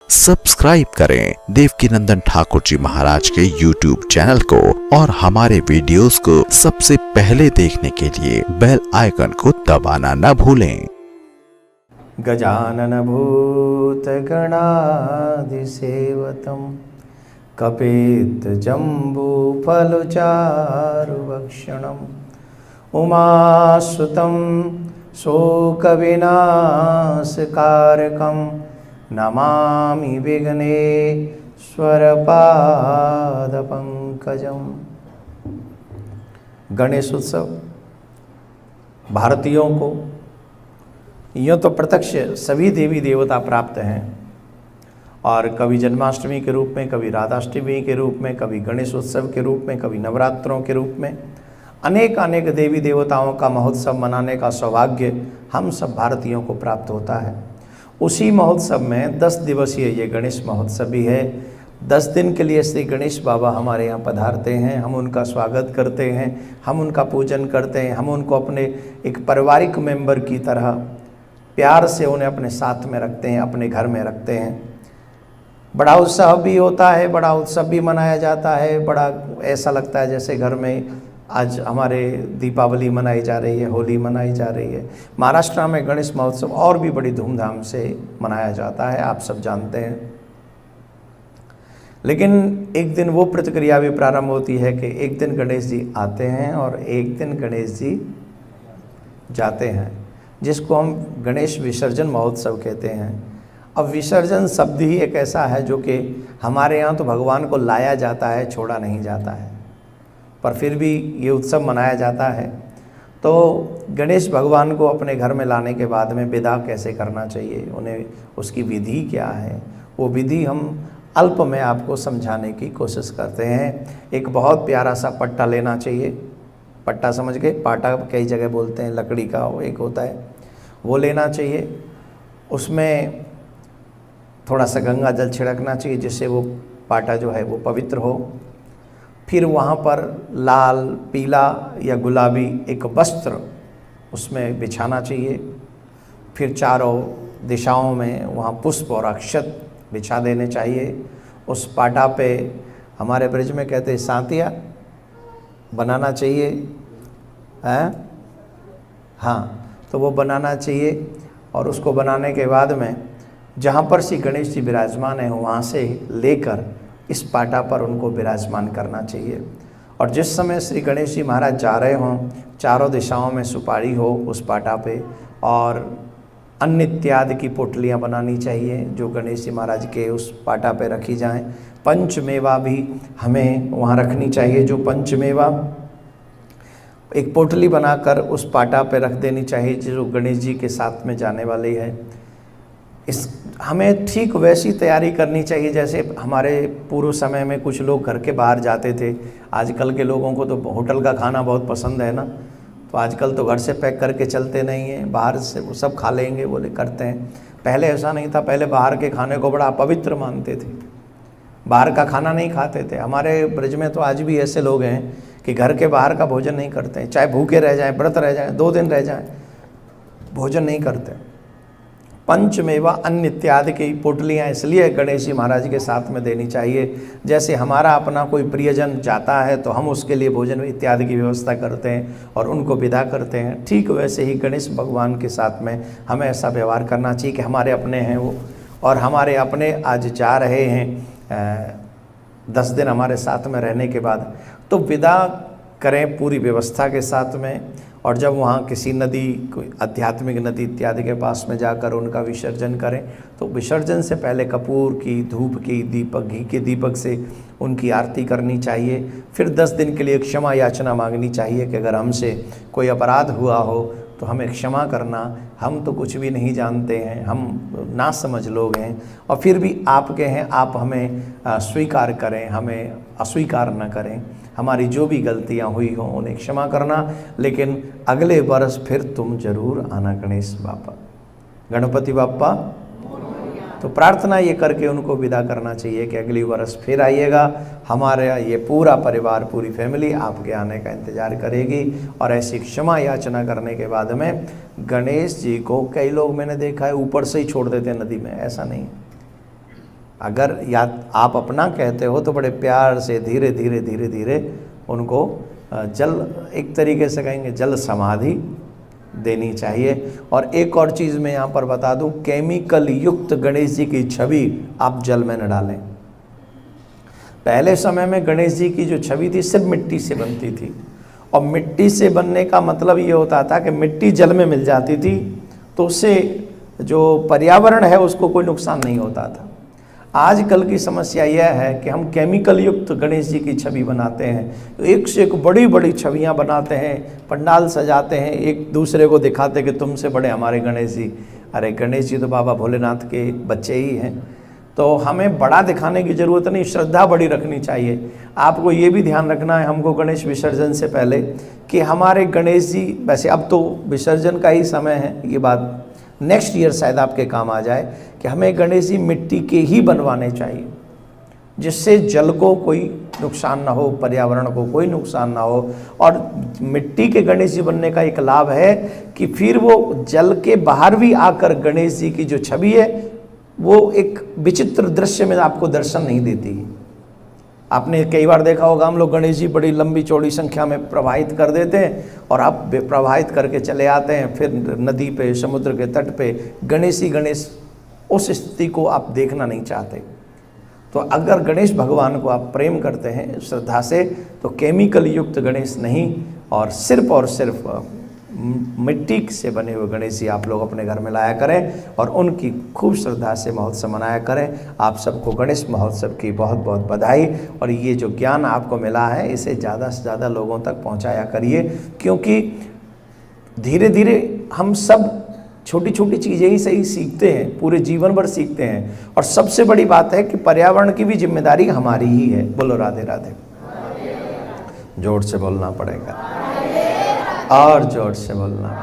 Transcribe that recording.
Subscribe करें देवकीनंदन ठाकुर जी महाराज के YouTube channel को और हमारे वीडियोस को सबसे पहले देखने के लिए बेल आइकन को दबाना न भूलें। गजानन भूत गणाधिसेवतम कपित जम्बू फलचारुभक्षणम उमासुतं शोकविनाशकारकं नमामि विघ्नेश्वरपादपङ्कजम्। गणेश उत्सव भारतीयों को यूँ तो प्रत्यक्ष सभी देवी देवता प्राप्त हैं और कभी जन्माष्टमी के रूप में, कभी राधाष्टमी के रूप में, कभी गणेश उत्सव के रूप में, कभी नवरात्रों के रूप में अनेक अनेक देवी देवताओं का महोत्सव मनाने का सौभाग्य हम सब भारतीयों को प्राप्त होता है। उसी महोत्सव में 10 दिवसीय ये गणेश महोत्सव भी है। 10 दिन के लिए श्री गणेश बाबा हमारे यहाँ पधारते हैं, हम उनका स्वागत करते हैं, हम उनका पूजन करते हैं, हम उनको अपने एक पारिवारिक मेंबर की तरह प्यार से उन्हें अपने साथ में रखते हैं, अपने घर में रखते हैं। बड़ा उत्साह भी होता है, बड़ा उत्सव भी मनाया जाता है, बड़ा ऐसा लगता है जैसे घर में आज हमारे दीपावली मनाई जा रही है, होली मनाई जा रही है। महाराष्ट्र में गणेश महोत्सव और भी बड़ी धूमधाम से मनाया जाता है, आप सब जानते हैं। लेकिन एक दिन वो प्रतिक्रिया भी प्रारंभ होती है कि एक दिन गणेश जी आते हैं और एक दिन गणेश जी जाते हैं, जिसको हम गणेश विसर्जन महोत्सव कहते हैं। अब विसर्जन शब्द ही एक ऐसा है जो कि हमारे यहाँ तो भगवान को लाया जाता है, छोड़ा नहीं जाता है, पर फिर भी ये उत्सव मनाया जाता है। तो गणेश भगवान को अपने घर में लाने के बाद में विदा कैसे करना चाहिए, उन्हें उसकी विधि क्या है, वो विधि हम अल्प में आपको समझाने की कोशिश करते हैं। एक बहुत प्यारा सा पट्टा लेना चाहिए, पट्टा समझ गए, पाटा कई जगह बोलते हैं, लकड़ी का वो एक होता है, वो लेना चाहिए। उसमें थोड़ा सा गंगा जल छिड़कना चाहिए जिससे वो पाटा जो है वो पवित्र हो। फिर वहाँ पर लाल, पीला या गुलाबी एक वस्त्र उसमें बिछाना चाहिए। फिर चारों दिशाओं में वहाँ पुष्प और अक्षत बिछा देने चाहिए। उस पाटा पे हमारे ब्रज में कहते हैं सांतिया बनाना चाहिए, हैं? हाँ, तो वो बनाना चाहिए और उसको बनाने के बाद में जहाँ पर श्री गणेश जी विराजमान हैं वहाँ से लेकर इस पाटा पर उनको विराजमान करना चाहिए। और जिस समय श्री गणेश जी महाराज जा रहे हों, चारों दिशाओं में सुपारी हो उस पाटा पे, और अन्न इत्यादि की पोटलियाँ बनानी चाहिए जो गणेश जी महाराज के उस पाटा पे रखी जाएं। पंचमेवा भी हमें वहाँ रखनी चाहिए, जो पंचमेवा एक पोटली बनाकर उस पाटा पे रख देनी चाहिए जो गणेश जी के साथ में जाने वाली है। इस हमें ठीक वैसी तैयारी करनी चाहिए जैसे हमारे पूर्व समय में कुछ लोग घर के बाहर जाते थे। आजकल के लोगों को तो होटल का खाना बहुत पसंद है ना, तो आजकल तो घर से पैक करके चलते नहीं हैं, बाहर से वो सब खा लेंगे बोले करते हैं। पहले ऐसा नहीं था, पहले बाहर के खाने को बड़ा अपवित्र मानते थे, बाहर का खाना नहीं खाते थे। हमारे ब्रज में तो आज भी ऐसे लोग हैं कि घर के बाहर का भोजन नहीं करते हैं, चाहे भूखे रह जाएं, व्रत रह जाएं, 2 दिन रह जाएं, भोजन नहीं करते। पंचमेवा अन्न इत्यादि की पोटलियाँ इसलिए गणेश जी महाराज के साथ में देनी चाहिए, जैसे हमारा अपना कोई प्रियजन जाता है तो हम उसके लिए भोजन इत्यादि की व्यवस्था करते हैं और उनको विदा करते हैं। ठीक वैसे ही गणेश भगवान के साथ में हमें ऐसा व्यवहार करना चाहिए कि हमारे अपने हैं वो, और हमारे अपने आज जा रहे हैं 10 दिन हमारे साथ में रहने के बाद, तो विदा करें पूरी व्यवस्था के साथ में। और जब वहाँ किसी नदी, कोई आध्यात्मिक नदी इत्यादि के पास में जाकर उनका विसर्जन करें, तो विसर्जन से पहले कपूर की, धूप की, दीपक, घी के दीपक से उनकी आरती करनी चाहिए। फिर 10 दिन के लिए क्षमा याचना मांगनी चाहिए कि अगर हमसे कोई अपराध हुआ हो तो हमें क्षमा करना, हम तो कुछ भी नहीं जानते हैं, हम नासमझ लोग हैं, और फिर भी आपके हैं, आप हमें स्वीकार करें, हमें अस्वीकार न करें। हमारी जो भी गलतियां हुई हों उन्हें क्षमा करना, लेकिन अगले वर्ष फिर तुम जरूर आना गणेश बापा, गणपति बापा। तो प्रार्थना ये करके उनको विदा करना चाहिए कि अगली वर्ष फिर आइएगा, हमारे ये पूरा परिवार, पूरी फैमिली आपके आने का इंतज़ार करेगी। और ऐसी क्षमा याचना करने के बाद में गणेश जी को, कई लोग मैंने देखा है ऊपर से ही छोड़ देते हैं नदी में, ऐसा नहीं। अगर या आप अपना कहते हो तो बड़े प्यार से धीरे धीरे धीरे धीरे उनको जल, एक तरीके से कहेंगे जल समाधि देनी चाहिए। और एक और चीज़ मैं यहाँ पर बता दूँ, केमिकल युक्त गणेश जी की छवि आप जल में न डालें। पहले समय में गणेश जी की जो छवि थी सिर्फ मिट्टी से बनती थी, और मिट्टी से बनने का मतलब ये होता था कि मिट्टी जल में मिल जाती थी तो उससे जो पर्यावरण है उसको कोई नुकसान नहीं होता था। आजकल की समस्या यह है कि हम केमिकल युक्त गणेश जी की छवि बनाते हैं, तो एक से एक बड़ी बड़ी छवियां बनाते हैं, पंडाल सजाते हैं, एक दूसरे को दिखाते कि तुमसे बड़े हमारे गणेश जी। अरे गणेश जी तो बाबा भोलेनाथ के बच्चे ही हैं, तो हमें बड़ा दिखाने की ज़रूरत नहीं, श्रद्धा बड़ी रखनी चाहिए। आपको ये भी ध्यान रखना है हमको गणेश विसर्जन से पहले कि हमारे गणेश जी, वैसे अब तो विसर्जन का ही समय है, ये बात नेक्स्ट ईयर शायद आपके काम आ जाए, कि हमें गणेश जी मिट्टी के ही बनवाने चाहिए, जिससे जल को कोई नुकसान ना हो, पर्यावरण को कोई नुकसान ना हो। और मिट्टी के गणेश जी बनने का एक लाभ है कि फिर वो जल के बाहर भी आकर गणेश जी की जो छवि है वो एक विचित्र दृश्य में आपको दर्शन नहीं देती है। आपने कई बार देखा होगा, हम लोग गणेश जी बड़ी लंबी चौड़ी संख्या में प्रवाहित कर देते हैं और आप प्रवाहित करके चले आते हैं, फिर नदी पे, समुद्र के तट पे गणेश ही गणेश, उस स्थिति को आप देखना नहीं चाहते। तो अगर गणेश भगवान को आप प्रेम करते हैं श्रद्धा से, तो केमिकल युक्त गणेश नहीं, और सिर्फ मिट्टी से बने हुए गणेश जी आप लोग अपने घर में लाया करें और उनकी खूब श्रद्धा से महोत्सव मनाया करें। आप सबको गणेश महोत्सव की बहुत बहुत बधाई। और ये जो ज्ञान आपको मिला है इसे ज़्यादा से ज़्यादा लोगों तक पहुंचाया करिए, क्योंकि धीरे धीरे हम सब छोटी छोटी चीज़ें ही सही सीखते हैं, पूरे जीवन भर सीखते हैं। और सबसे बड़ी बात है कि पर्यावरण की भी जिम्मेदारी हमारी ही है। बोलो राधे राधे। जोर से बोलना पड़ेगा और जोर से बोलना।